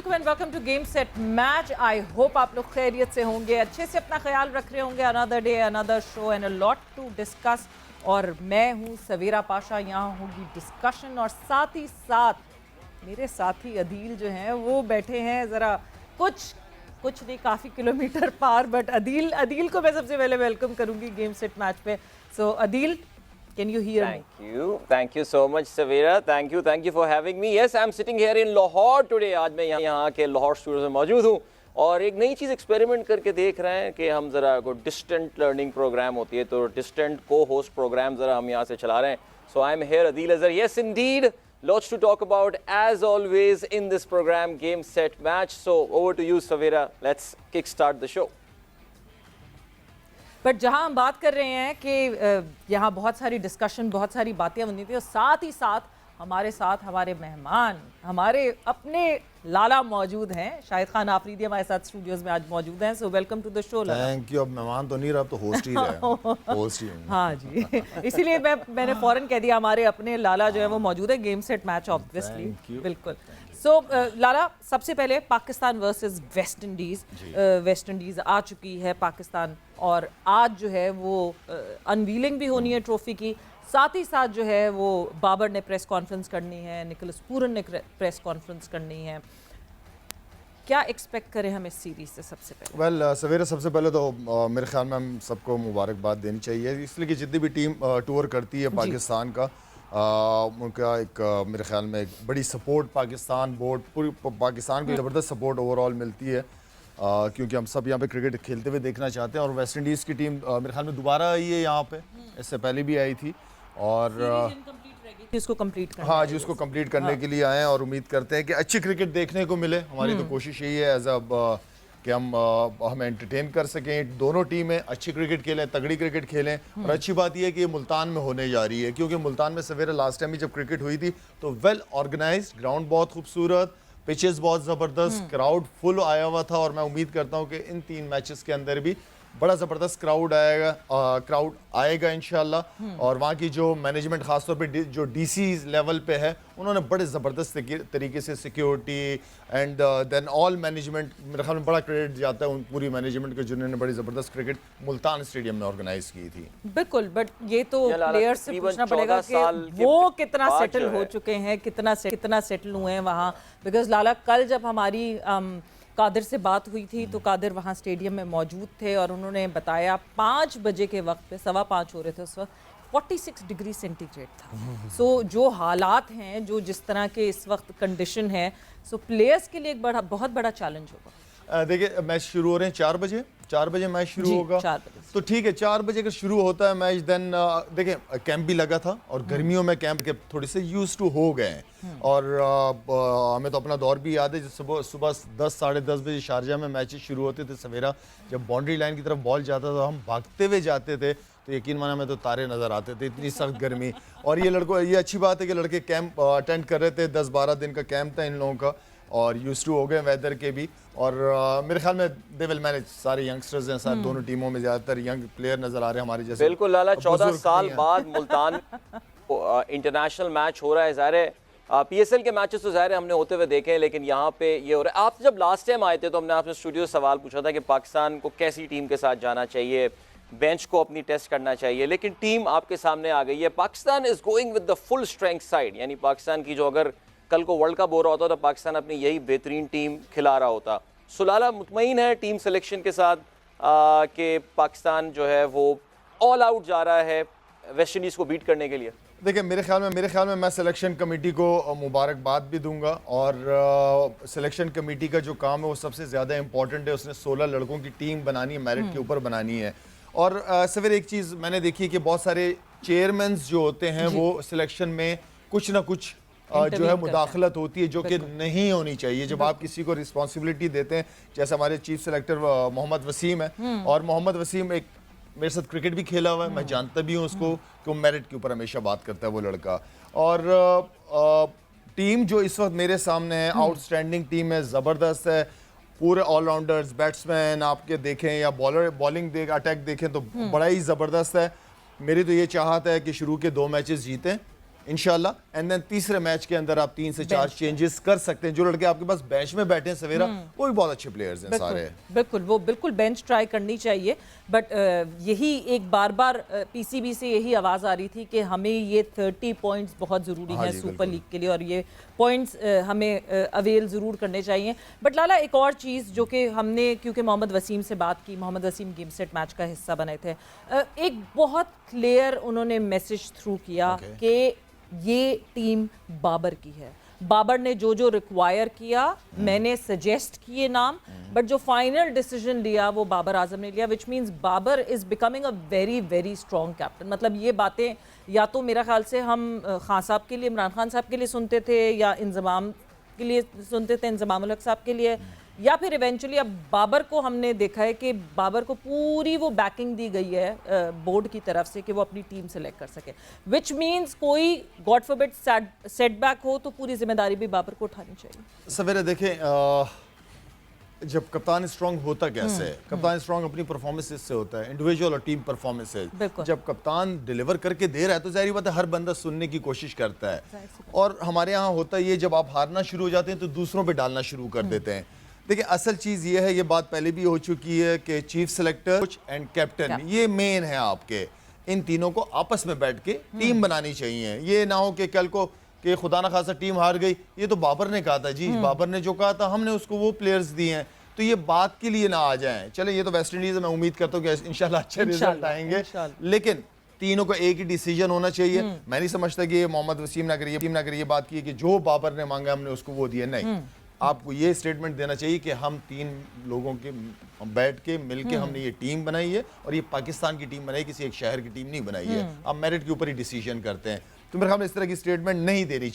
वालेकुम and welcome to game set match. I hope आप लोग खैरियत से होंगे, अच्छे से अपना ख्याल रख रहे होंगे। Another day another show and a lot to discuss. और मैं हूँ सवेरा पाशा, यहाँ होगी डिस्कशन और साथ ही साथ मेरे साथी अदील जो हैं वो बैठे हैं ज़रा कुछ नहीं, काफ़ी किलोमीटर पार। बट अदील को मैं सबसे पहले वेलकम करूँगी गेम सेट मैच पे। सो Adeel, can you hear me? Thank you so much, Savira. Thank you for having me. Yes, I'm sitting here in Lahore today. आज मैं यहाँ के लाहौर स्टूडियो में मौजूद हूँ और एक नई चीज़ एक्सपेरिमेंट करके देख रहे हैं कि हम ज़रा को डिस्टेंट लर्निंग प्रोग्राम होती है तो डिस्टेंट को होस्ट प्रोग्राम ज़रा हम यहाँ से चला रहे हैं. So I'm here, Adil Azhar. Yes, indeed. Lots to talk about as always in this program, Game Set Match. So over to you, Savira. Let's kickstart the show. But जहां हम बात कर रहे हैं कि यहाँ बहुत सारी डिस्कशन, बहुत सारी बातें होनी थी और साथ ही साथ हमारे मेहमान, हमारे अपने लाला मौजूद हैं। शाहिद खान आफरीदी हमारे साथ स्टूडियोज में आज मौजूद हैं। So welcome to the show. Thank you. अब मेहमान तो नहीं रहा, अब तो होस्ट ही रहे। होस्ट ही हाँ जी, इसीलिए मैंने फौरन कह दिया हमारे अपने लाला जो है वो मौजूद है गेम सेट मैच ऑब्वियसली। बिल्कुल। सो लाला, सबसे पहले पाकिस्तान वर्सेस वेस्ट इंडीज़ आ चुकी है पाकिस्तान और आज जो है वो अनवीलिंग भी होनी है ट्रॉफी की। साथ ही साथ जो है वो बाबर ने प्रेस कॉन्फ्रेंस करनी है, निकोलस पूरन ने प्रेस कॉन्फ्रेंस करनी है। क्या एक्सपेक्ट करें हम इस सीरीज से? सबसे पहले वेल सवेरे सबसे पहले तो मेरे ख्याल में हम सबको मुबारकबाद देनी चाहिए, इसलिए कि जितनी भी टीम टूर करती है पाकिस्तान का उनका एक मेरे ख्याल में एक बड़ी सपोर्ट पाकिस्तान बोर्ड, पूरी पाकिस्तान को ज़बरदस्त सपोर्ट ओवरऑल मिलती है क्योंकि हम सब यहाँ पे क्रिकेट खेलते हुए देखना चाहते हैं। और वेस्ट इंडीज़ की टीम मेरे ख्याल में दोबारा आई है यहाँ पे, इससे पहले भी आई थी और इसको कंप्लीट करना, हाँ जी, उसको कंप्लीट करने के लिए आए हैं और उम्मीद करते हैं कि अच्छी क्रिकेट देखने को मिले। हमारी तो कोशिश यही है एज कि हम एंटरटेन कर सकें, दोनों टीमें अच्छी क्रिकेट खेलें, तगड़ी क्रिकेट खेलें। और अच्छी बात यह है कि ये मुल्तान में होने जा रही है क्योंकि मुल्तान में सवेरे लास्ट टाइम भी जब क्रिकेट हुई थी तो वेल ऑर्गेनाइज्ड ग्राउंड, बहुत खूबसूरत पिचेस, बहुत ज़बरदस्त, क्राउड फुल आया हुआ था। और मैं उम्मीद करता हूँ कि इन 3 मैचेस के अंदर भी बड़ा ज़बरदस्त क्राउड आएगा इंशाल्लाह। और वहाँ की जो मैनेजमेंट ख़ासतौर पे जो डीसी लेवल पे है, उन्होंने बड़े ज़बरदस्त तरीके से security and then all management, मेरे ख्याल में बड़ा क्रेडिट जाता है उन पूरी मैनेजमेंट को जिन्होंने बड़ी ज़बरदस्त क्रिकेट मुल्तान स्टेडियम में ऑर्गेनाइज की थी। बिल्कुल, बट ये तो प्लेयर्स से पूछना पड़ेगा कि वो कितना सेटल हो चुके हैं, कितना सेटल हुए हैं वहाँ। बिकॉज लाला, कल जब हमारी कादिर से बात हुई थी तो कादिर वहाँ स्टेडियम में मौजूद थे और उन्होंने बताया 5 बजे के वक्त पे, 5:15 हो रहे थे उस वक्त, 46 डिग्री सेंटीग्रेड था। सो जो हालात हैं, जो जिस तरह के इस वक्त कंडीशन है, सो प्लेयर्स के लिए एक बहुत बड़ा चैलेंज होगा। देखिए मैच शुरू हो रहे हैं 4 बजे मैच शुरू होगा, तो ठीक है 4 बजे का शुरू होता है मैच। देन देखिए कैंप भी लगा था और गर्मियों में कैंप के थोड़े से यूज टू हो गए हैं और हमें तो अपना दौर भी याद है जब सुबह 10 साढ़े 10 बजे शारजा में मैचेस शुरू होते थे सवेरा, जब बाउंड्री लाइन की तरफ बॉल जाता था हम भागते हुए जाते थे तो यकीन माना हमें तो तारे नज़र आते थे, इतनी सख्त गर्मी। और ये अच्छी बात है कि लड़के कैंप अटेंड कर रहे थे, 10-12 दिन का कैंप था इन लोगों का और यूज टू हो गए वेदर के भी। और मेरे ख्याल में दे विल मैनेज, सारे यंगस्टर्स हैं, सारे दोनों टीमों में ज़्यादातर यंग प्लेयर नज़र आ रहे हैं हमारे जैसे। बिल्कुल लाला, 14 साल बाद मुल्तान इंटरनेशनल मैच हो रहा है। ज़ाहिर है PSL के मैचेस तो ज़ाहिर हमने होते हुए देखे हैं, लेकिन यहाँ पे ये हो रहा है। आप जब लास्ट टाइम आए थे तो हमने आपसे स्टूडियो सवाल पूछा था कि पाकिस्तान को कैसी टीम के साथ जाना चाहिए, बेंच को अपनी टेस्ट करना चाहिए, लेकिन टीम आपके सामने आ गई है। Pakistan is going with the full strength side, यानी पाकिस्तान की जो अगर कल को वर्ल्ड कप हो रहा होता तो पाकिस्तान अपनी यही बेहतरीन टीम खिला रहा होता। सुलाला मुतमईन है टीम सिलेक्शन के साथ कि पाकिस्तान जो है वो ऑल आउट जा रहा है वेस्ट इंडीज़ को बीट करने के लिए? देखिए मेरे ख्याल में मैं सिलेक्शन कमेटी को मुबारकबाद भी दूंगा और सिलेक्शन कमेटी का जो काम है वो सबसे ज़्यादा इंपॉर्टेंट है। उसने 16 लड़कों की टीम बनानी है, मेरिट के ऊपर बनानी है। और सवेरे एक चीज़ मैंने देखी कि बहुत सारे चेयरमैन जो होते हैं वो सिलेक्शन में कुछ ना कुछ जो है मुदाखलत होती है जो कि नहीं होनी चाहिए। जब आप किसी को रिस्पॉन्सिबिलिटी देते हैं, जैसे हमारे चीफ सेलेक्टर मोहम्मद वसीम है और मोहम्मद वसीम एक मेरे साथ क्रिकेट भी खेला हुआ है, मैं जानता भी हूँ उसको कि वो मेरिट के ऊपर हमेशा बात करता है वो लड़का। और टीम जो इस वक्त मेरे सामने है आउटस्टैंडिंग टीम है, ज़बरदस्त है, पूरे ऑलराउंडर्स, बैट्समैन आपके देखें या बॉलिंग अटैक देखें तो बड़ा ही ज़बरदस्त है। मेरी तो ये चाहत है कि शुरू के 2 मैचेस जीतें इंशाल्लाह। एंड देन तीसरे मैच के अंदर आप 3 से 4 चेंजेस कर सकते हैं। जो लड़के आपके पास बेंच में बैठे हैं सवेरा, वो भी बहुत अच्छे प्लेयर्स हैं सारे। बिल्कुल, वो बिल्कुल बेंच ट्राई करनी चाहिए। बट यही एक बार बार पीसीबी से यही आवाज़ आ रही थी कि हमें ये 30 पॉइंट्स बहुत ज़रूरी हाँ हैं जी, सुपर लीग के लिए, और ये पॉइंट्स हमें अवेल ज़रूर करने चाहिए। बट लाला, एक और चीज़ जो कि हमने, क्योंकि मोहम्मद वसीम से बात की, Mohammad Wasim game set match का हिस्सा बने थे, एक बहुत क्लियर उन्होंने मैसेज थ्रू किया कि ये टीम बाबर की है। बाबर ने जो जो रिक्वायर किया, मैंने सजेस्ट किए नाम, बट जो फाइनल डिसीजन लिया वो बाबर आजम ने लिया, which means Babar is becoming a very very strong captain. मतलब ये बातें या तो मेरा ख्याल से हम खान साहब के लिए, इमरान खान साहब के लिए सुनते थे, या इंजमाम के लिए सुनते थे, इंजमाम उल हक साहब के लिए, या फिर इवेंचुअली अब बाबर को हमने देखा है कि बाबर को पूरी वो बैकिंग दी गई है बोर्ड की तरफ से कि वो अपनी टीम सेलेक्ट कर सके, विच मीन्स कोई गॉड फॉरबिड सेटबैक हो तो पूरी जिम्मेदारी भी बाबर को उठानी चाहिए। सवेरे देखें, जब कप्तान स्ट्रांग होता कैसे है, कप्तान स्ट्रांग अपनी परफॉर्मेंसेस से होता है, इंडिविजुअल और टीम परफॉर्मेंसेस। जब कप्तान डिलीवर करके दे रहा है तो जाहिर बात है हर बंदा सुनने की कोशिश करता है। और हमारे यहाँ होता ये, जब आप हारना शुरू हो जाते हैं तो दूसरों पे डालना शुरू कर देते हैं। देखिए असल चीज़ ये है, ये बात पहले भी हो चुकी है कि chief selector, coach and captain ये मेन है आपके। इन तीनों को आपस में बैठ के टीम बनानी चाहिए। ये ना हो कि कल को कि खुदा ना खासा टीम हार गई, ये तो बाबर ने कहा था जी, बाबर ने जो कहा था हमने उसको वो प्लेयर्स दिए हैं, तो ये बात के लिए ना आ जाएं। चले ये तो वेस्ट इंडीज है, मैं उम्मीद करता हूँ कि इंशाल्लाह अच्छे रिजल्ट आएंगे, लेकिन तीनों को एक ही डिसीजन होना चाहिए। मैं नहीं समझता कि मोहम्मद वसीम ना करिए बात की कि जो बाबर ने मांगा हमने उसको वो दिया, नहीं। आपको ये स्टेटमेंट देना चाहिए कि हम 3 लोगों के बैठ के मिलके हमने ये टीम बनाई है, और ये पाकिस्तान की टीम बनाई, किसी एक शहर की टीम नहीं बनाई है। आप मेरिट के ऊपर ही डिसीजन करते हैं। तो मेरे ख्याल में इस तरह की स्टेटमेंट नहीं देनी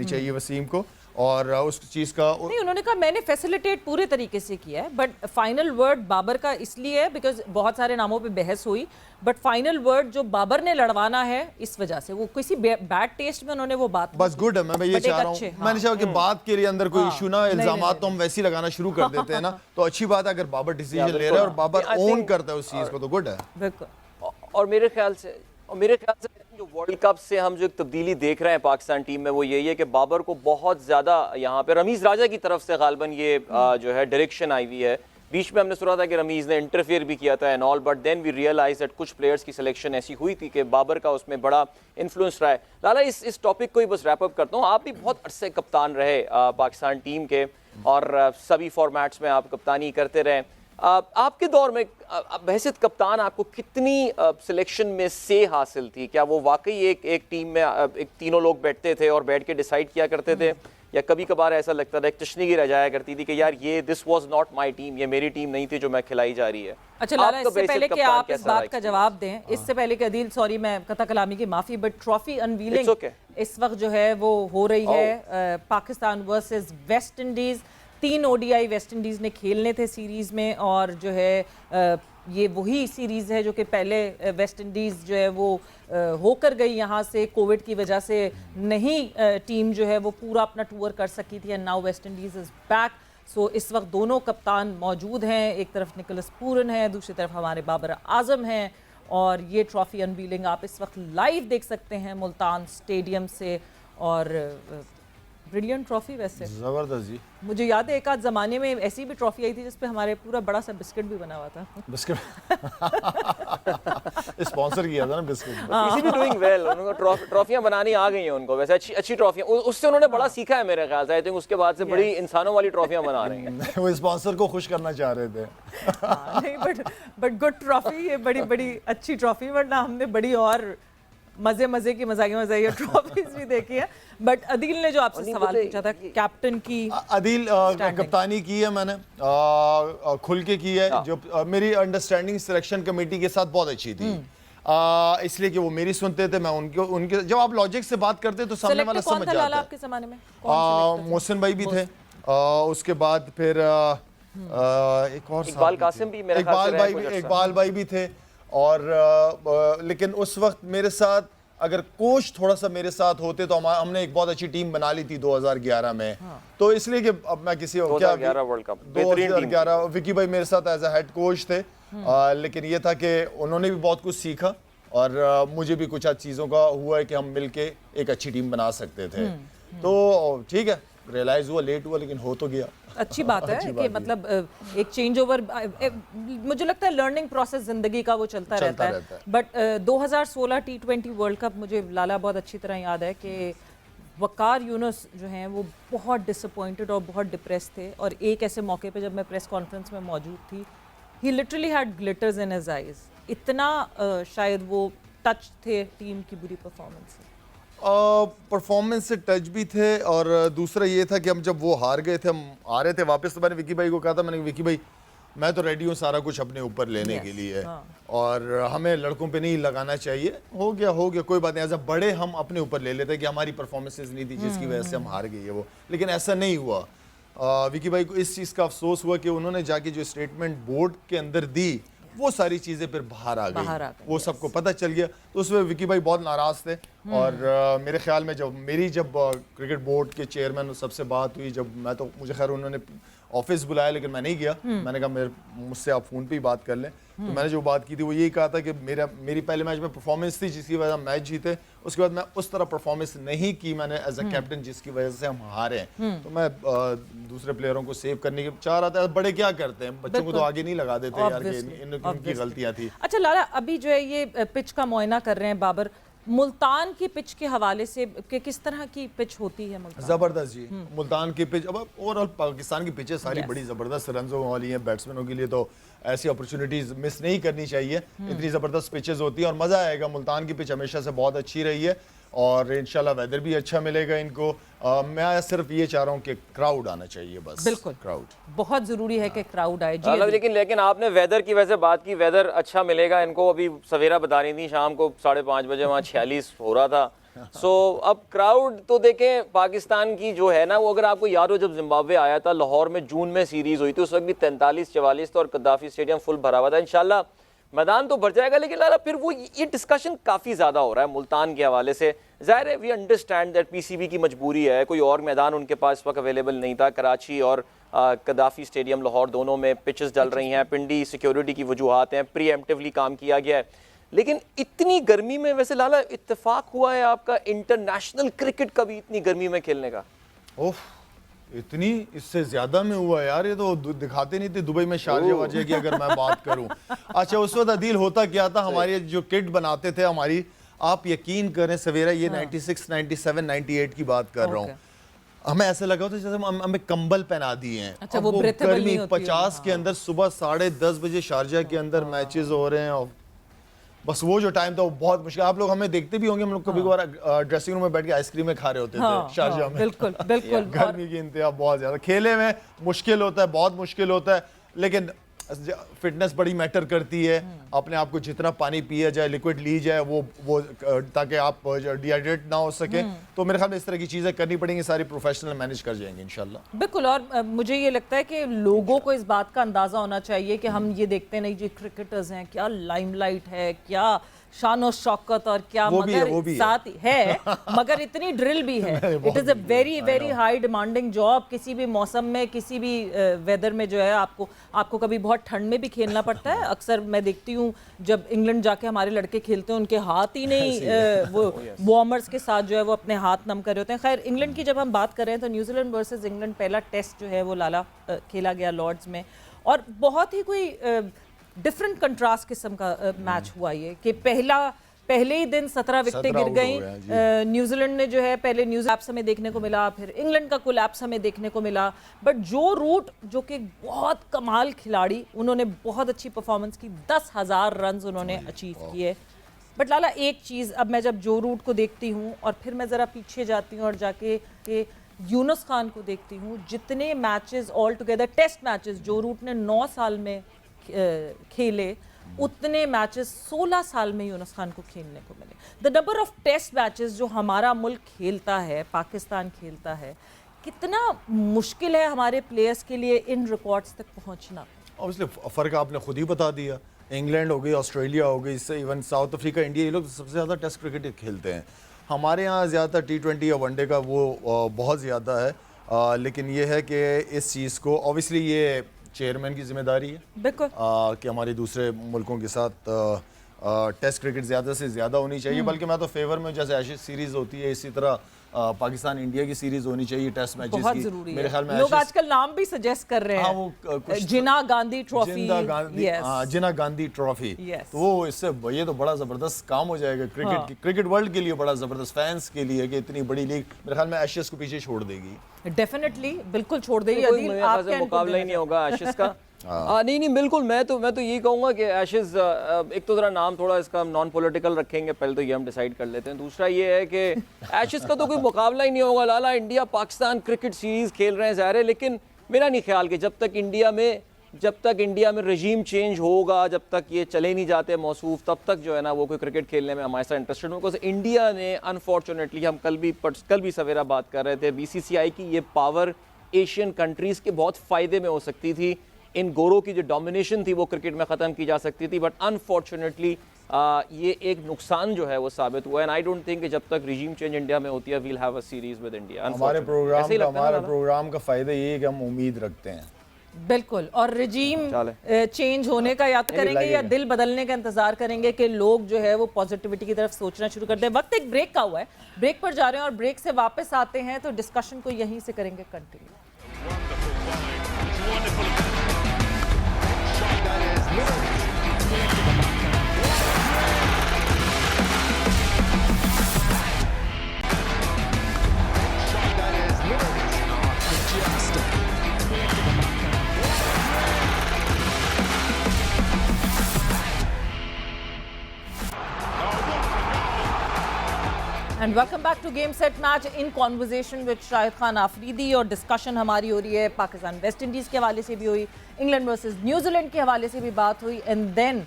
चाहिए वसीम को। और उस चीज़ का नहीं, उन्होंने कहा मैंने फैसिलिटेट पूरे तरीके से किया है, बट फाइनल वर्ड बाबर का इसलिए है बिकॉज बहुत सारे नामों पे बहस हुई, बट फाइनल वर्ड जो बाबर ने लड़वाना है इस वजह से, वो किसी बैड टेस्ट में उन्होंने वो बात बस गुड है। मैं ये चाह रहा हूँ, मैंने चाहा कि बात के लिए अंदर कोई इशू ना, इल्जामात तो हम वैसे ही लगाना शुरू कर देते हैं ना, तो अच्छी बात है। अगर बाबर डिसीजन ले रहा है और बाबर ओन करता है उस चीज़ को, तो गुड है। बिल्कुल। और मेरे ख्याल से जो वर्ल्ड कप से हम जो एक तब्दीली देख रहे हैं पाकिस्तान टीम में, वो यही है कि बाबर को बहुत ज़्यादा यहाँ पे रमीज़ राजा की तरफ से गालबन ये जो है डायरेक्शन आई हुई है। बीच में हमने सुना था कि रमीज़ ने इंटरफेयर भी किया था and all, but then we realize that कुछ प्लेयर्स की सिलेक्शन ऐसी हुई थी कि बाबर का उसमें बड़ा इन्फ्लुएंस रहा है। लाला, इस टॉपिक को ही बस रैप अप करता हूँ। आप भी बहुत अरसे कप्तान रहे पाकिस्तान टीम के, और सभी फॉर्मेट्स में आप कप्तानी करते रहे। आपके दौर में बहसियत कप्तान आपको कितनी सिलेक्शन में से हासिल थी? क्या वो वाकई एक टीम में एक तीनों लोग बैठते थे और बैठ के डिसाइड किया करते थे, या कभी कभार ऐसा लगता था, एक तशनीगी रह जाया करती थी कि यार ये this was not my team, ये मेरी टीम नहीं थी जो मैं खिलाई जा रही है? अच्छा लाला, इससे पहले कि आप इस बात का जवाब दें, इससे पहले कि अदील, सॉरी मैं कथा कलामी की माफ़ी, बट ट्रॉफी अनवीलिंग इस वक्त जो है वो हो रही है Pakistan versus West Indies. 3 ODI West Indies ने खेलने थे सीरीज़ में, और जो है ये वही सीरीज़ है जो कि पहले वेस्ट इंडीज़ जो है वो होकर गई यहाँ से, कोविड की वजह से नहीं टीम जो है वो पूरा अपना टूर कर सकी थी, and now West Indies is back. So इस वक्त दोनों कप्तान मौजूद हैं, एक तरफ निकोलस पूरन है, दूसरी तरफ हमारे बाबर आजम हैं, और ये ट्रॉफी अनवीलिंग आप इस वक्त लाइव देख सकते हैं मुल्तान स्टेडियम से। और ब्रिलियंट ट्रॉफी, वैसे जबरदस्त जी। मुझे याद है एक आध ज़माने में ऐसी भी ट्रॉफी आई थी जिसपे हमारे पूरा बड़ा सा बिस्किट भी बना हुआ था। बिस्किट स्पॉन्सर किया था ना बिस्किट। इसी भी डूइंग वेल, उनको ट्रॉफियां बनानी आ गई हैं उनको, वैसे अच्छी ट्रॉफियां, उससे उन्होंने बड़ा सीखा है मेरे ख्याल से। आई थिंक उसके बाद से बड़ी इंसानों वाली ट्रॉफियां बना रहे हैं। वो स्पॉन्सर को खुश करना चाह रहे थे। नहीं, बट गुड ट्रॉफी, ये बड़ी अच्छी ट्रॉफी, वरना हमने बड़ी और मजे की मजाकिया ट्रॉफीज भी देखी है। बट अदील ने जो आपसे सवाल पूछा था कैप्टन की, अदील कप्तानी की है मैंने, खुल के की है। जो मेरी अंडरस्टैंडिंग सिलेक्शन कमेटी के साथ बहुत अच्छी थी, इसलिए कि वो मेरी सुनते थे, मैं उनके जब आप लॉजिक से बात करते तो सामने वाला समझ जाता है। आपके ज़माने में मोहसिन भाई भी थे, उसके बाद फिर एक और इकबाल कासिम भी, इकबाल भाई भी थे। और लेकिन उस वक्त मेरे साथ अगर कोच थोड़ा सा मेरे साथ होते तो हमने एक बहुत अच्छी टीम बना ली थी 2011 में। तो इसलिए कि अब मैं किसी 2011 वर्ल्ड कप 2011 विकी भाई मेरे साथ एज अ हेड कोच थे, लेकिन ये था कि उन्होंने भी बहुत कुछ सीखा और मुझे भी कुछ चीज़ों का हुआ है कि हम मिलके एक अच्छी टीम बना सकते थे। तो ठीक है, रियलाइज़ हुआ, लेट हुआ, लेकिन हो तो गया। अच्छी बात है कि मतलब एक चेंज ओवर, मुझे लगता है लर्निंग प्रोसेस जिंदगी का वो चलता रहता है। बट 2016 T20 वर्ल्ड कप मुझे लाला बहुत अच्छी तरह याद है कि वकार यूनुस जो हैं वो बहुत डिसअपॉइंटेड और बहुत डिप्रेस थे, और एक ऐसे मौके पे जब मैं प्रेस कॉन्फ्रेंस में मौजूद थी, he literally had glitters in his eyes. इतना शायद वो टच थे टीम की बुरी परफॉर्मेंस से। परफॉर्मेंस से टच भी थे, और दूसरा ये था कि हम जब वो हार गए थे, हम आ रहे थे वापस, तो मैंने विकी भाई को कहा था, मैंने विकी भाई मैं तो रेडी हूँ सारा कुछ अपने ऊपर लेने के लिए, और हमें लड़कों पे नहीं लगाना चाहिए। हो गया कोई बात नहीं, एज अ बड़े हम अपने ऊपर ले लेते कि हमारी परफॉर्मेंसेज नहीं थी जिसकी वजह से हम हार गए वो, लेकिन ऐसा नहीं हुआ। विकी भाई को इस चीज़ का अफसोस हुआ कि उन्होंने जाके जो स्टेटमेंट बोर्ड के अंदर दी, वो सारी चीज़ें फिर बाहर आ गई, वो सबको पता चल गया। तो उसमें विकी भाई बहुत नाराज़ थे, और मेरे ख्याल में जब क्रिकेट बोर्ड के चेयरमैन सबसे बात हुई, मुझे खैर उन्होंने ऑफिस बुलाया, लेकिन मैं नहीं गया। मैंने कहा मुझसे आप फ़ोन पे ही बात कर लें। तो मैंने जो बात की थी वो यही कहा था कि मेरी पहले मैच में परफॉर्मेंस थी जिसकी वजह से मैच जीते, उसके बाद मैं उस तरह परफॉर्मेंस नहीं की मैंने एज अ कैप्टन जिसकी वजह से हम हारे। तो मैं दूसरे प्लेयरों को सेव करने की चाह रहा था। बड़े क्या करते हैं, बच्चों को तो आगे नहीं लगा देते यार, इनकी गलतियां थी। अच्छा लाला, अभी जो है ये पिच का मुआयना कर रहे हैं बाबर, मुल्तान की पिच के हवाले से कि किस तरह की पिच होती है मुल्तान? जबरदस्त जी, मुल्तान की पिच, अब ओवरऑल पाकिस्तान की पिचें सारी बड़ी जबरदस्त रनों वाली हैं। बैट्समैनों के लिए तो ऐसी अपॉर्चुनिटीज मिस नहीं करनी चाहिए, इतनी जबरदस्त पिचेस होती हैं और मजा आएगा। मुल्तान की पिच हमेशा से बहुत अच्छी रही है, और इंशाल्लाह वेदर भी अच्छा मिलेगा इनको। मैं सिर्फ ये चाह रहा हूँ कि क्राउड आना चाहिए, बस। बिल्कुल, क्राउड बहुत जरूरी है कि क्राउड आए जी। लेकिन आपने वेदर की वजह से बात की, वेदर अच्छा मिलेगा इनको। अभी सवेरा बता रही थी शाम को 5:30 बजे वहाँ 46 हो रहा था। अब क्राउड तो देखें, पाकिस्तान की जो है ना, वो अगर आपको याद हो जब जिम्बाब्वे आया था लाहौर में, जून में सीरीज हुई थी, उस वक्त भी 43-44 था और कद्दाफी स्टेडियम फुल भरा हुआ था। इंशाल्लाह मैदान तो भर जाएगा, लेकिन लाला फिर वो ये डिस्कशन काफ़ी ज़्यादा हो रहा है मुल्तान के हवाले से। ज़ाहिर है वी अंडरस्टैंड दैट पीसीबी की मजबूरी है, कोई और मैदान उनके पास इस वक्त अवेलेबल नहीं था। कराची और कद्दाफी स्टेडियम लाहौर दोनों में पिचेस डल रही हैं, पिंडी सिक्योरिटी की वजूहात हैं, प्रीएम्प्टिवली काम किया गया है। लेकिन इतनी गर्मी में, वैसे लाला इत्तेफाक हुआ है आपका इंटरनेशनल क्रिकेट कभी इतनी गर्मी में खेलने का? ओह, इतनी इससे ज्यादा में हुआ यार, ये तो दिखाते नहीं थे दुबई में शारजा वारजा की अगर मैं बात करूं। अच्छा, उस वक्त अदील होता क्या था, हमारे जो किट बनाते थे हमारी, आप यकीन करें सवेरा, ये 96, 97, 98 की बात कर रहा हूँ, हमें ऐसा लगा था जैसे हमें कंबल पहना दिए हैं। अच्छा, वो गर्मी 50 के अंदर सुबह 10:30 बजे शारजा के अंदर मैचेस हो रहे हैं, और बस वो जो टाइम था वो बहुत मुश्किल। आप लोग हमें देखते भी होंगे, हम लोग कभी कभार ड्रेसिंग रूम में बैठ के आइसक्रीम में खा रहे होते थे शारजा में। बिल्कुल बिल्कुल। गर्मी की इंतहा बहुत ज्यादा, खेले में मुश्किल होता है, बहुत मुश्किल होता है, लेकिन फिटनेस बड़ी मैटर करती है। अपने आप को जितना पानी पिया जाए, लिक्विड ली जाए, वो ताकि आप डिहाइड्रेट ना हो सके। तो मेरे ख्याल में इस तरह की चीज़ें करनी पड़ेंगी, सारी प्रोफेशनल मैनेज कर जाएंगे इंशाल्लाह। बिल्कुल, और मुझे ये लगता है कि लोगों को इस बात का अंदाज़ा होना चाहिए कि हम ये देखते नहीं जी क्रिकेटर्स हैं, क्या लाइमलाइट है, क्या शान और शौकत, और क्या मगर साथ है मगर इतनी ड्रिल भी है। It is a very very high demanding job. किसी भी मौसम में, किसी भी वेदर में जो है आपको कभी बहुत ठंड में भी खेलना पड़ता है। अक्सर मैं देखती हूँ जब इंग्लैंड जाके हमारे लड़के खेलते हैं, उनके हाथ ही नहीं वो वार्मर्स के साथ जो है वो अपने हाथ नम कर रहे होते हैं। खैर, इंग्लैंड की जब हम बात कर रहे हैं तो न्यूजीलैंड वर्सेस इंग्लैंड पहला टेस्ट जो है वो लाला खेला गया लॉर्ड्स में, और बहुत ही कोई डिफरेंट कंट्रास्ट किस्म का मैच हुआ ये कि पहले ही दिन 17 विकेटें गिर गई। न्यूजीलैंड ने जो है पहले न्यूजीलैंड हमें देखने को मिला, फिर इंग्लैंड का कोलैप्स हमें देखने को मिला। बट जो रूट, जो कि बहुत कमाल खिलाड़ी, उन्होंने बहुत अच्छी परफॉर्मेंस की, 10,000 रन उन्होंने अचीव किए। बट लाला एक चीज़, अब मैं जब जो रूट को देखती हूँ और फिर मैं ज़रा पीछे जाती हूँ और जाके के यूनुस खान को देखती हूँ, जितने matches all together test matches जो रूट ने 9 साल में खेले, उतने मैचेस 16 साल में यूनुस खान को खेलने को मिले। The number of test matches जो हमारा मुल्क खेलता है, पाकिस्तान खेलता है, कितना मुश्किल है हमारे प्लेयर्स के लिए इन रिकॉर्ड्स तक पहुंचना। ऑब्वियसली फ़र्क आपने खुद ही बता दिया। इंग्लैंड हो गई, ऑस्ट्रेलिया हो गई, इससे इवन साउथ अफ्रीका, इंडिया, ये लोग सबसे ज़्यादा टेस्ट क्रिकेट खेलते हैं। हमारे यहाँ ज़्यादातर T20 या वनडे का वो बहुत ज़्यादा है। लेकिन ये है कि इस चीज़ को ऑब्वियसली ये चेयरमैन की जिम्मेदारी है बिल्कुल कि हमारे दूसरे मुल्कों के साथ टेस्ट क्रिकेट ज़्यादा से ज़्यादा होनी चाहिए, बल्कि मैं तो फेवर में जैसे एशेज सीरीज़ होती है इसी तरह पाकिस्तान इंडिया की सीरीज़ होनी चाहिए टेस्ट मैचेस बहुत की। जरूरी मेरे है। ख्याल में लोग आजकल नाम भी सजेस्ट कर रहे हैं। हाँ, वो कुछ जिना गांधी ट्रॉफी, जिना गांधी ट्रॉफी, Yes. तो वो इससे ये तो बड़ा ज़बरदस्त काम हो जाएगा क्रिकेट वर्ल्ड के लिए, बड़ा ज़बरदस्त फैंस के लिए कि इतनी बड़ी लीग मेरे ख्याल में एशेज को पीछे छोड़ देगी। डेफिनेटली बिल्कुल छोड़ देगी। कोई अदील, मेरे आप ख्याल से क्या मुकाबला ही नहीं होगा एशेज का। नहीं बिल्कुल, मैं तो यही कहूँगा कि एशेज एक तो ज़रा नाम थोड़ा इसका नॉन पॉलिटिकल रखेंगे, पहले तो ये हम डिसाइड कर लेते हैं। दूसरा ये है कि एशेज का तो कोई मुकाबला ही नहीं होगा। लाला इंडिया पाकिस्तान क्रिकेट सीरीज़ खेल रहे हैं ज़ाहिर है, लेकिन मेरा नहीं ख्याल कि जब तक इंडिया में रजीम चेंज होगा, जब तक ये चले नहीं जाते मौसूफ, तब तक जो है ना वो कोई क्रिकेट खेलने में हमारे साथ इंटरेस्टेड हो। बिकॉज इंडिया ने अनफॉर्चुनेटली, हम कल भी सवेरा बात कर रहे थे, BCCI की ये पावर एशियन कंट्रीज़ के बहुत फ़ायदे में हो सकती थी। इन गोरों की जो डोमिनेशन थी वो क्रिकेट में ख़त्म की जा सकती थी, बट अनफॉर्चुनेटली ये एक नुकसान जो है वो साबित हुआ। एंड आई डोंट थिंक कि जब तक रिजीम चेंज इंडिया में होती है we'll have a series with India. हमारे प्रोग्राम का फ़ायदा ये है कि हम उम्मीद रखते हैं। बिल्कुल, और रजीम चेंज होने का या तो करेंगे या दिल बदलने का इंतजार करेंगे कि लोग जो है वो पॉजिटिविटी की तरफ सोचना शुरू कर दें। वक्त एक ब्रेक का हुआ है, ब्रेक पर जा रहे हैं और ब्रेक से वापस आते हैं तो डिस्कशन को यहीं से करेंगे continue. And welcome back to game set match in conversation with Shahid Khan Afridi. और डिस्कशन हमारी हो रही है पाकिस्तान वेस्ट इंडीज़ के हवाले से भी हुई, इंग्लैंड वर्सेस न्यूजीलैंड के हवाले से भी बात हुई, एंड देन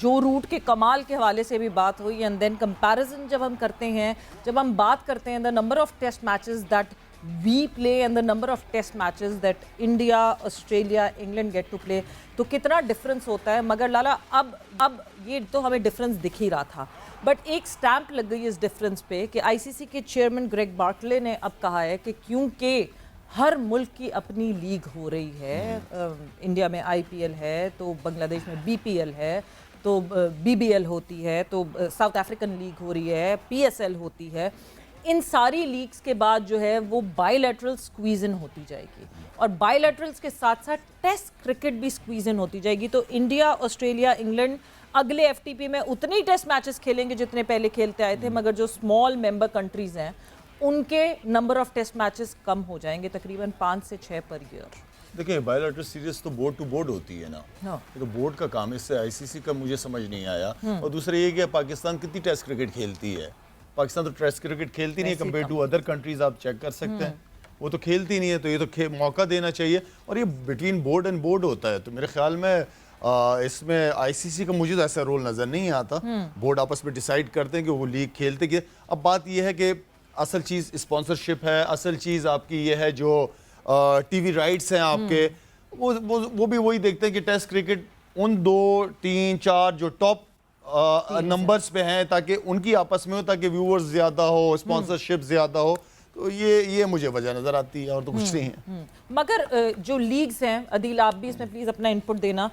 जो रूट के कमाल के हवाले से भी बात हुई, एंड देन कंपैरिजन जब हम करते हैं, जब हम बात करते हैं the number of test matches that we play and the number of test matches that India, Australia, England get to play, तो कितना डिफरेंस होता है। मगर लाला अब ये तो हमें डिफरेंस दिख ही रहा था, बट एक स्टैंप लग गई इस डिफरेंस पे कि ICC के चेयरमैन ग्रेग बार्कले ने अब कहा है कि क्योंकि हर मुल्क की अपनी लीग हो रही है, इंडिया में IPL है तो बांग्लादेश में BPL है, तो BBL होती है, तो साउथ अफ्रीकन लीग हो रही है, PSL होती है, इन सारी लीग्स के बाद जो है वो बायलैटरल स्क्वीज इन होती जाएगी और बायलैटरल्स के साथ साथ टेस्ट क्रिकेट भी स्क्वीज इन होती जाएगी। तो इंडिया, ऑस्ट्रेलिया, इंग्लैंड अगले FTP में उतने ही टेस्ट मैचेस खेलेंगे जितने पहले खेलते आए थे, मगर जो स्मॉल मेंबर कंट्रीज हैं उनके नंबर ऑफ टेस्ट मैचेस कम हो जाएंगे, तकरीबन 5 से 6 पर ईयर। देखिए, बायलैटरल सीरीज तो बोर्ड टू बोर्ड होती है ना, ये तो बोर्ड का काम है, इससे ICC का मुझे समझ नहीं आया। और दूसरा ये कि पाकिस्तान कितनी टेस्ट क्रिकेट खेलती है, पाकिस्तान तो टेस्ट क्रिकेट खेलती नहीं है कंपेयर टू अदर कंट्रीज, आप चेक कर सकते हैं, वो तो खेलती नहीं है, तो ये तो मौका देना चाहिए। और ये बिटवीन बोर्ड एंड बोर्ड होता है, तो मेरे ख्याल में इसमें ICC का मुझे तो ऐसा रोल नज़र नहीं आता। बोर्ड आपस में डिसाइड करते हैं कि वो लीग खेलते कि अब बात ये है कि असल चीज़ स्पॉन्सरशिप है, असल चीज़ आपकी ये है जो TV राइट्स हैं आपके, वो भी वही देखते हैं कि टेस्ट क्रिकेट उन 2, 3, 4 जो टॉप नंबर्स पे हैं, ताकि उनकी आपस में हो, ताकि व्यूअर्स ज़्यादा हो, स्पॉन्सरशिप ज़्यादा हो। तो ये मुझे वजह नज़र आती है और तो कुछ नहीं है। मगर जो लीग्स हैं, अदील आप भी इसमें प्लीज़ अपना इनपुट देना।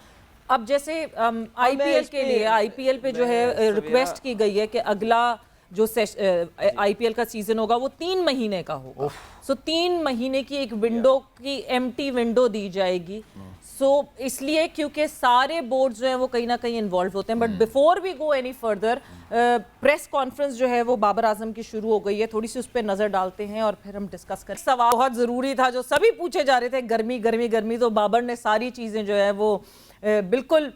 अब जैसे IPL के लिए IPL पे जो है रिक्वेस्ट की गई है कि अगला जो IPL का सीजन होगा वो 3 महीने का होगा। सो 3 महीने की एक विंडो की एम्प्टी विंडो दी जाएगी। सो इसलिए क्योंकि सारे बोर्ड जो हैं वो कहीं ना कहीं इन्वॉल्व होते हैं। But before we go any further, press conference जो है वो बाबर आजम की शुरू हो गई है, थोड़ी सी उस पर नजर डालते हैं और फिर हम डिस्कस करें। सवाल बहुत जरूरी था जो सभी पूछे जा रहे थे, गर्मी गर्मी गर्मी, तो बाबर ने सारी चीजें जो है वो बिल्कुल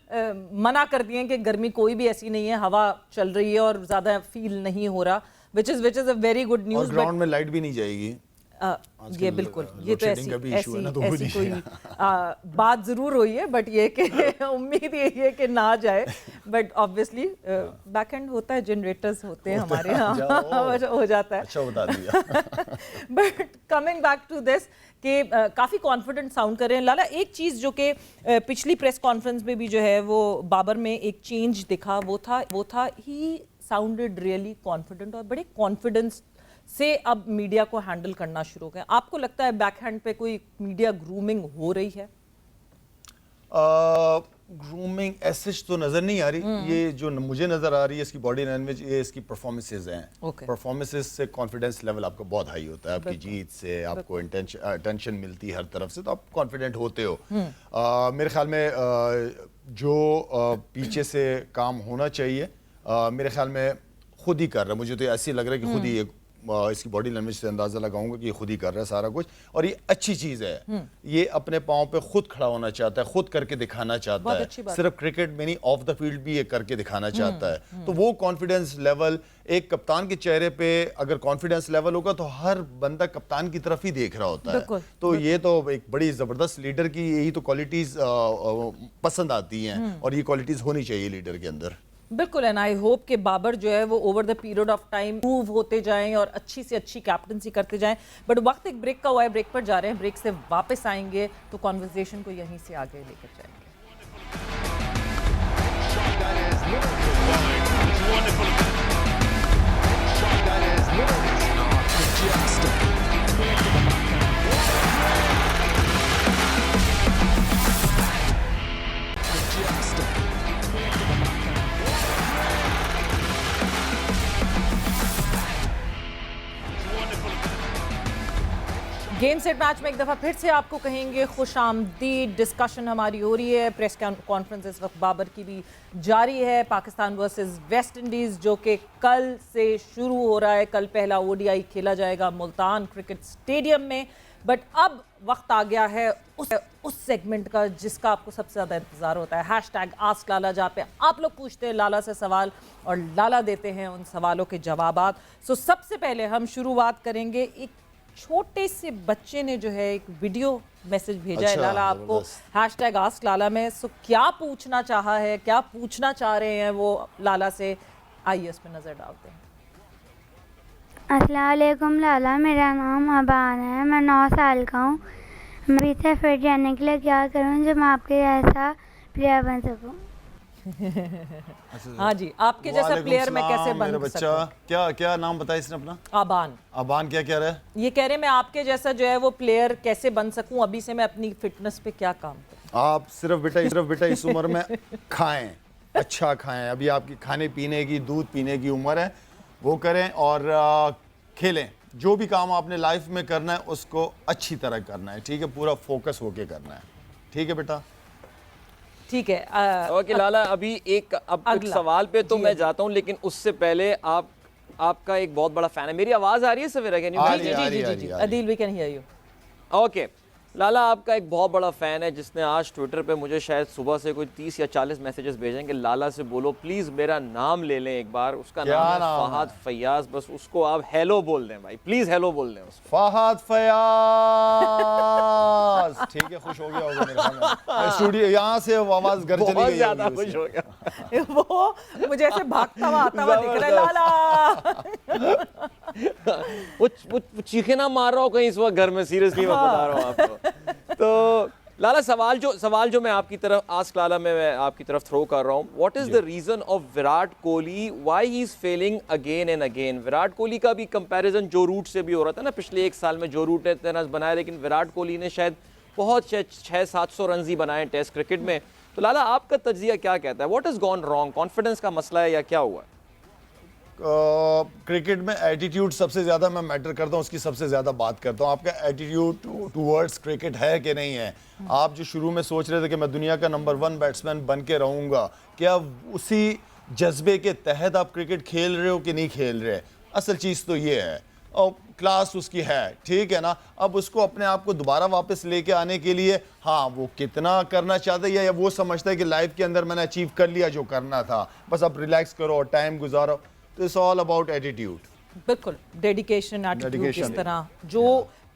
मना कर दिए कि गर्मी कोई भी ऐसी नहीं है, हवा चल रही है और ज्यादा फील नहीं हो रहा, which is a very good news. Ground में लाइट भी नहीं जाएगी, ये बिल्कुल, ये तो ऐसी कोई बात जरूर हुई है, बट ये कि उम्मीद यही है कि ना जाए। बट ऑब्वियसली बैक एंड होता है, जनरेटर्स होते हैं हमारे यहाँ, हो जाता है। अच्छा बता दिया। But coming back to this कि काफ़ी कॉन्फिडेंट साउंड कर रहे हैं। लाला, एक चीज़ जो कि पिछली प्रेस कॉन्फ्रेंस में भी जो है वो बाबर में एक चेंज दिखा, वो था ही साउंडेड रियली कॉन्फिडेंट और बड़े कॉन्फिडेंस से अब मीडिया को हैंडल करना शुरू हो गया। आपको लगता है बैक हैंड पे कोई मीडिया ग्रूमिंग हो रही है? ग्रूमिंग एसेज तो नजर नहीं आ रही, ये जो मुझे नजर आ रही है इसकी बॉडी लैंग्वेज, ये इसकी परफॉर्मेंसेज हैं। Okay. परफॉर्मेंसेज से कॉन्फिडेंस लेवल आपका बहुत हाई होता है, आपकी जीत से आपको अटेंशन मिलती है हर तरफ से, तो आप कॉन्फिडेंट होते हो। मेरे ख्याल में जो पीछे से काम होना चाहिए, मेरे ख्याल में खुद ही कर रहा है। मुझे तो ऐसे लग रहा है कि खुद ही इसकी बॉडी लैंग्वेज से अंदाजा लगाऊंगा कि ये खुद ही कर रहा है सारा कुछ, और ये अच्छी चीज है। ये अपने पाँव पे खुद खड़ा होना चाहता है, खुद करके दिखाना चाहता बहुत अच्छी है, बात। सिर्फ क्रिकेट में नहीं ऑफ द फील्ड भी ये करके दिखाना चाहता है। तो वो कॉन्फिडेंस लेवल एक कप्तान के चेहरे पे अगर कॉन्फिडेंस लेवल होगा तो हर बंदा कप्तान की तरफ ही देख रहा होता बिल्कुल, है। तो ये तो एक बड़ी जबरदस्त लीडर की यही तो क्वालिटीज पसंद आती हैं, और ये क्वालिटीज होनी चाहिए लीडर के अंदर। बिल्कुल। एंड आई होप कि बाबर जो है वो over the period of time move होते जाएं और अच्छी से अच्छी कैप्टनसी करते जाएं। बट वक्त एक ब्रेक का हुआ है, ब्रेक पर जा रहे हैं, ब्रेक से वापस आएंगे तो कॉन्वर्सेशन को यहीं से आगे लेकर जाएंगे। गेम सेट मैच में एक दफ़ा फिर से आपको कहेंगे खुश आमदीद। डिस्कशन हमारी हो रही है, प्रेस कॉन्फ्रेंस इस वक्त बाबर की भी जारी है। पाकिस्तान वर्सेस वेस्ट इंडीज़ जो कि कल से शुरू हो रहा है। कल पहला ओडीआई खेला जाएगा मुल्तान क्रिकेट स्टेडियम में। बट अब वक्त आ गया है उस सेगमेंट का जिसका आपको सबसे ज़्यादा इंतज़ार होता है, हैशटैग आस्क लाला, जहाँ पे आप लोग पूछते हैं लाला से सवाल और लाला देते हैं उन सवालों के जवाबात। सो सबसे पहले हम शुरुआत करेंगे, एक छोटे से बच्चे ने जो है एक वीडियो मैसेज भेजा है लाला आपको हैशटैग आस्क लाला में। सो क्या पूछना चाहा है, क्या पूछना चाह रहे हैं वो लाला से, आइए उस पर नज़र डालते हैं। अस्सलाम वालेकुम लाला, मेरा नाम अबान है, मैं 9 साल का हूँ। मैं अभी से फिट जाने के लिए क्या करूँ जो मैं आपके जैसा प्लेयर बन सकूँ? हाँ जी, आपके जैसा प्लेयर मैं कैसे बन सकूं? क्या नाम बताया इसने अपना? आबान। आबान क्या कह रहा है? ये कह रहे हैं मैं आपके जैसा जो है वो प्लेयर कैसे बन सकूं, अभी से मैं अपनी फिटनेस पे क्या काम करूं? आप सिर्फ बेटा इस उम्र में खाएं, अच्छा खाएं। अभी आपकी खाने पीने की, दूध पीने की उम्र है, वो करें और खेलें। जो भी काम आपने लाइफ में करना है उसको अच्छी तरह करना है, ठीक है? पूरा फोकस होके करना है, ठीक है बेटा? ठीक है। ओके लाला, अभी एक सवाल पे तो मैं जाता हूँ, लेकिन उससे पहले आपका एक बहुत बड़ा फैन है। मेरी आवाज आ रही है सवेरा? Can you? जी Adeel, we can hear you. Okay Lala, आपका एक बहुत बड़ा फ़ैन है जिसने आज ट्विटर पे मुझे शायद सुबह से कोई 30 या 40 मैसेजेस भेजेंगे, लाला से बोलो प्लीज़ मेरा नाम ले लें एक बार। उसका नाम है फहद फयाज, बस उसको आप हेलो बोल दें भाई, प्लीज़ हेलो बोल दें उसको। फहद फयाज, ठीक है, खुश हो गया होगा मेरे ख्याल में। स्टूडियो यहाँ से आवाज़ घर चली गई, बहुत ज़्यादा खुश हो गया। वो मुझे ऐसे भागता हुआ आता हुआ दिख रहा है लाला। वो चीखे ना मार रहा हो कहीं इस वक्त घर में, सीरियसली मैं बता रहा हूँ आपको। तो लाला, सवाल जो मैं आपकी तरफ आस्क लाला में मैं आपकी तरफ थ्रो कर रहा हूँ, what is the reason of Virat Kohli, why he is failing again and again? Virat Kohli का भी कंपैरिजन जो रूट से भी हो रहा था ना पिछले एक साल में, जो रूट ने इतना बनाया, लेकिन विराट कोहली ने शायद बहुत 600-700 रन ही बनाए टेस्ट क्रिकेट में। तो लाला, आपका तज्जिया क्या कहता है, what is gone wrong? Confidence का मसला है या क्या हुआ? क्रिकेट में एटीट्यूड सबसे ज़्यादा मैं मैटर करता हूँ, उसकी सबसे ज़्यादा बात करता हूँ। आपका एटीट्यूड टूवर्ड्स क्रिकेट है कि नहीं है? आप जो शुरू में सोच रहे थे कि मैं दुनिया का नंबर 1 बैट्समैन बन के रहूँगा, क्या उसी जज्बे के तहत आप क्रिकेट खेल रहे हो कि नहीं खेल रहे? असल चीज़ तो ये है, और क्लास उसकी है, ठीक है ना? अब उसको अपने आप को दोबारा वापस लेके आने के लिए, हाँ, वो कितना करना चाहता है या वो समझता है कि लाइफ के अंदर मैंने अचीव कर लिया जो करना था, बस अब रिलैक्स करो और टाइम गुजारो। तो इट्स ऑल अबाउट एटीट्यूड। बिल्कुल, डेडिकेशन, एटीट्यूड। इस तरह जो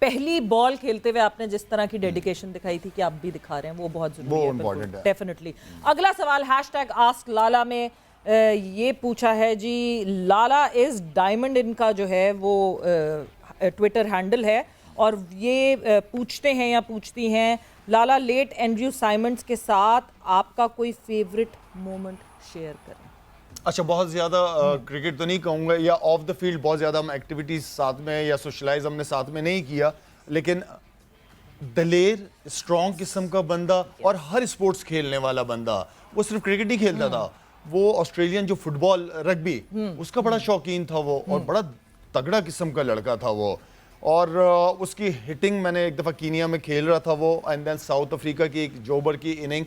पहली बॉल खेलते हुए आपने जिस तरह की डेडिकेशन दिखाई थी कि आप भी दिखा रहे हैं, वो बहुत जरूरी है, इम्पोर्टेंट है डेफिनेटली। अगला सवाल हैशटैग आस्क लाला में ये पूछा है जी, लाला इज डायमंड इनका जो है वो ट्विटर हैंडल है, और ये पूछते हैं या पूछती हैं, लाला लेट एंड्रयू साइमंड्स के साथ आपका कोई फेवरेट मोमेंट शेयर करें। अच्छा, बहुत ज़्यादा क्रिकेट तो नहीं कहूँगा, या ऑफ द फील्ड बहुत ज़्यादा हम एक्टिविटीज़ साथ में या सोशलाइज हमने साथ में नहीं किया, लेकिन दलेर, स्ट्रॉन्ग किस्म का बंदा और हर स्पोर्ट्स खेलने वाला बंदा। वो सिर्फ क्रिकेट ही खेलता था, वो ऑस्ट्रेलियन जो फुटबॉल रग्बी उसका बड़ा शौकीन था वो, और बड़ा तगड़ा किस्म का लड़का था वो। और उसकी हिटिंग, मैंने एक दफ़ा कीनिया में खेल रहा था वो, एंड देन साउथ अफ्रीका की एक जोबर की इनिंग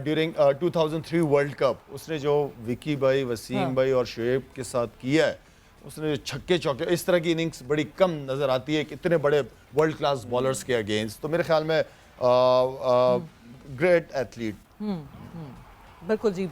ड्यूरिंग 2003 वर्ल्ड कप, उसने जो विकी भाई, वसीम भाई और शुएब के साथ किया है, उसने जो छक्के चौके, इस तरह की इनिंग्स बड़ी कम नज़र आती है इतने बड़े वर्ल्ड क्लास बॉलर्स के अगेंस्ट। तो मेरे ख्याल में ग्रेट एथलीट। बिल्कुल जी,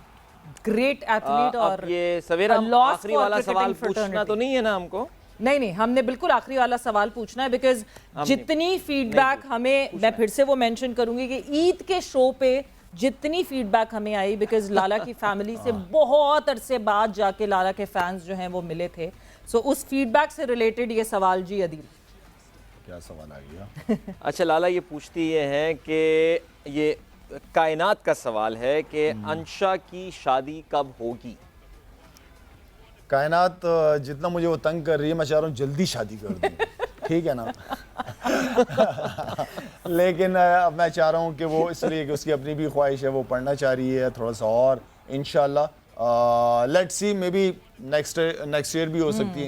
ग्रेट एथलीट। और अब ये सवेरा आखिरी वाला सवाल पूछना तो नहीं है ना हमको? नहीं, हमने बिल्कुल आखिरी वाला सवाल पूछना है, बिकॉज जितनी फीडबैक हमें, मैं फिर से वो मेंशन करूंगी कि ईद के शो पे जितनी फीडबैक हमें आई, बिकॉज लाला की फैमिली से बहुत अरसे बाद जाके लाला के फैंस जो हैं वो मिले थे, सो उस फीडबैक से रिलेटेड ये सवाल जी अदील। क्या सवाल आ गया? अच्छा लाला, ये पूछती ये है कि ये कायनात का सवाल है कि अंशा की शादी कब होगी? कायनात जितना मुझे वो तंग कर रही है, मैं चाह रहा हूँ जल्दी शादी कर दूँ, ठीक है ना? लेकिन मैं चाह रहा हूँ कि वो इसलिए कि उसकी अपनी भी ख्वाहिश है, वो पढ़ना चाह रही है थोड़ा सा, और इंशाल्लाह let's see, may be next year भी हो सकती है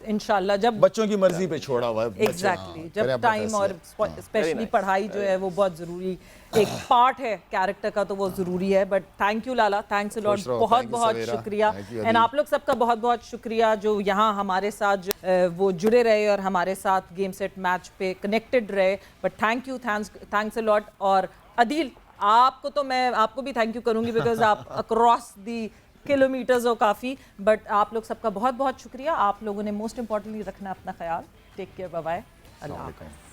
इंशाल्लाह, जब बच्चों की मर्जी पे छोड़ा हुआ है। एग्जैक्टली, जब टाइम, और स्पेशली पढ़ाई जो है वो बहुत ज़रूरी एक पार्ट है कैरेक्टर का, तो वो ज़रूरी है। But thank you Lala, thanks a lot, बहुत बहुत शुक्रिया। एंड आप लोग सबका बहुत बहुत शुक्रिया जो यहाँ हमारे साथ वो जुड़े रहे और हमारे साथ गेम सेट मैच पे कनेक्टेड रहे। But thank you, thanks a lot. और अदील, आपको तो मैं आपको भी थैंक यू करूँगी, बिकॉज आप अक्रॉस दी किलोमीटर्स हो काफ़ी। बट आप लोग सबका बहुत बहुत शुक्रिया। आप लोगों ने मोस्ट इंपॉर्टेंटली रखना अपना ख्याल। टेक केयर, बाय बाय, अल्लाह हाफ़िज़।